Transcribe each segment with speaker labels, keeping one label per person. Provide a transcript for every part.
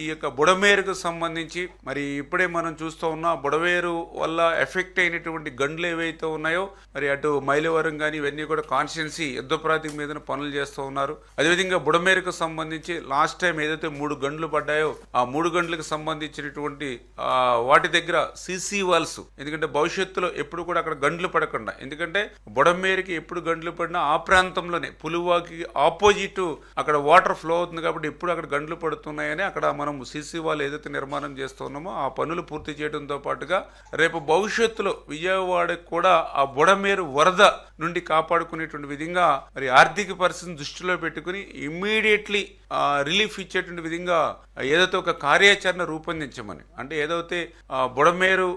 Speaker 1: ఈ యొక్క బుడమేరుకు సంబంధించి మరి ఇప్పుడే మనం చూస్తూ ఉన్నాం. బుడమేరు వల్ల ఎఫెక్ట్ అయినటువంటి గండ్లు ఏవైతే ఉన్నాయో మరి అటు మైలవరం కానీ ఇవన్నీ కూడా కాన్స్టిట్యున్సీ యుద్ధ ప్రాతిపదిక మీద పనులు చేస్తూ ఉన్నారు. అదేవిధంగా బుడమేరుకు సంబంధించి లాస్ట్ టైం ఏదైతే 3 గంటలు పడ్డాయో ఆ 3 గంటలకు సంబంధించినటువంటి వాటి దగ్గర సిసి వాల్స్, ఎందుకంటే భవిష్యత్తులో ఎప్పుడు కూడా అక్కడ గంటలు పడకుండా, ఎందుకంటే బుడమేరుకి ఎప్పుడు గంటలు పడినా ఆ ప్రాంతంలోనే పులువాకి ఆపోజిట్ అక్కడ వాటర్ ఫ్లో అవుతుంది కాబట్టి ఎప్పుడు అక్కడ గంటలు పడుతున్నాయని అక్కడ మనం సిసి వాల్ ఏదైతే నిర్మాణం చేస్తూ ఉన్నామో ఆ పనులు పూర్తి చేయడంతో పాటుగా రేపు భవిష్యత్తులో విజయవాడకు కూడా ఆ బుడమేరు వరద నుండి కాపాడుకునేటువంటి విధంగా మరి ఆర్థిక పరిస్థితిని దృష్టిలో పెట్టుకుని ఇమ్మీడియట్లీ రిలీఫ్ ఇచ్చేటువంటి విధంగా ఏదైతే ఒక కార్యాచరణ రూపొందించమని, అంటే ఏదైతే బుడమేరు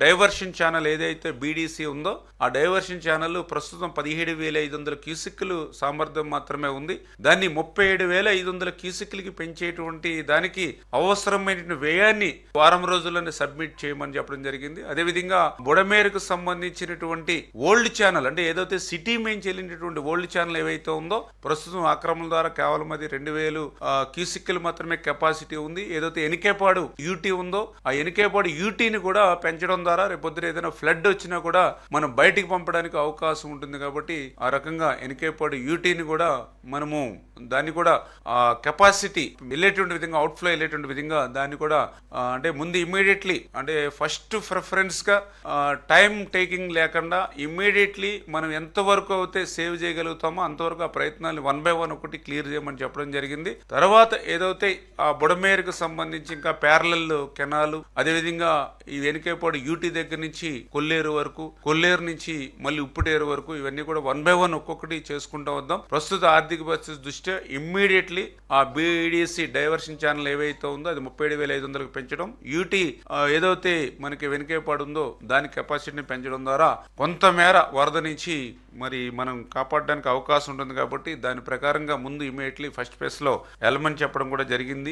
Speaker 1: డైవర్షన్ ఛానల్ ఏదైతే బీడీసీ ఉందో ఆ డైవర్షన్ ఛానల్ ప్రస్తుతం 17,500 క్యూసిక్లు సామర్థ్యం మాత్రమే ఉంది. దాన్ని 37,500 క్యూసిక్లకి పెంచేటువంటి దానికి అవసరమైన వ్యయాన్ని వారం రోజుల్లోనే సబ్మిట్ చేయమని చెప్పడం జరిగింది. అదేవిధంగా బుడమేరుకు సంబంధించినటువంటి ఓల్డ్ ఛానల్, అంటే ఏదైతే సిటీ మెయిన్ చెల్లినటువంటి ఓల్డ్ ఛానల్ ఏవైతే ఉందో ప్రస్తుతం ఆక్రమణ ద్వారా కేవలం అది 2,000 క్యూసిక్లు మాత్రమే కెపాసిటీ ఉంది. ఏదైతే ఎనికేపాడు యూటీ ఉందో ఆ ఎనికేపాడు యూటీని కూడా పెంచడం ద్వారా రేపొద్దున ఏదైనా ఫ్లడ్ వచ్చినా కూడా మనం బయటికి పంపడానికి అవకాశం ఉంటుంది. కాబట్టి ఆ రకంగా ఎనికేపాడు యూటీని కూడా మనము దాన్ని కూడా కెపాసిటీ వెళ్ళేటువంటి విధంగా, అవుట్ఫ్లో వెళ్ళేటువంటి విధంగా దాన్ని కూడా అంటే ముందు ఇమ్మీడియట్లీ, అంటే ఫస్ట్ ప్రిఫరెన్స్ గా టైం టేకింగ్ లేకుండా ఇమ్మీడియట్లీ మనం ఎంతవరకు అయితే సేవ్ చేయగలుగుతామో అంతవరకు ఆ ప్రయత్నాలు 1 by 1 ఒకటి క్లియర్ చేయమని చెప్పడం జరిగింది. తర్వాత ఏదైతే ఆ బుడమేరుకు సంబంధించి ఇంకా ప్యారలల్ కెనాలు, అదేవిధంగా ఈ వెనుకేపాడు యూటీ దగ్గర నుంచి కొల్లేరు వరకు, కొల్లేరు నుంచి మళ్ళీ ఉప్పుటేరు వరకు ఇవన్నీ కూడా 1 by 1 ఒక్కొక్కటి చేసుకుంటూ వద్దాం. ప్రస్తుత ఆర్థిక పరిస్థితి దృష్ట్యా ఇమ్మీడియట్లీ ఆ బీడీసీ డైవర్షన్ ఛానల్ ఏవైతే ఉందో అది 37,500కి పెంచడం, యూటీ ఏదైతే మనకి వెనుకేపాడు ఉందో దాని కెపాసిటీని పెంచడం ద్వారా కొంతమేర వరద నుంచి మరి మనం కాపాడడానికి అవకాశం ఉంటుంది. కాబట్టి దాని ప్రకారంగా ముందు ఇమ్మీడియట్లీ ఫస్ట్ ఫేజ్ లో వెళ్ళమని చెప్పడం కూడా జరిగింది.